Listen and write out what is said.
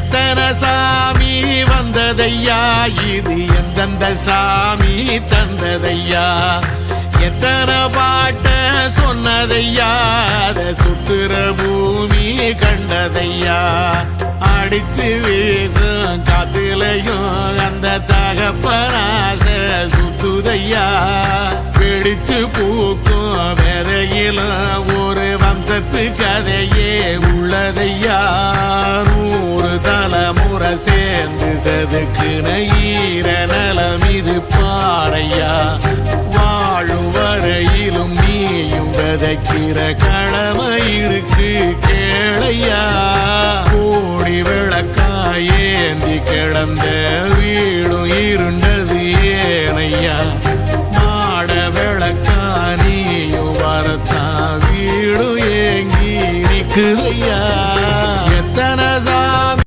எத்தனை சாமி வந்ததையா, இது எந்தெந்த சாமி தந்ததையா, எத்தனை பாட்ட சொன்னதையா, அத சுத்துற பூமி கண்டதையா, அடிச்சு வீசும் காத்துலையும் அந்த தகப்பனாச சுத்துதையா, பிடிச்சு பூக்கும் விதையிலும் ஒரு வம்சத்து கதையே உள்ளதையா, 100 தலைமுறை சேர்ந்து செதுக்குன ஈர நலம் இது பாறையா, வாழும் வரையிலும் நீயும் விதைக்கிற கடமை இருக்கு கேளையா, கோடி விளக்காயேந்தி கிடந்த வீடும் இருண்டது ஏனையா, மாட விளக்கா நீயும் வரத்தான் வீடும் ஏங்கி நிக்குதையா.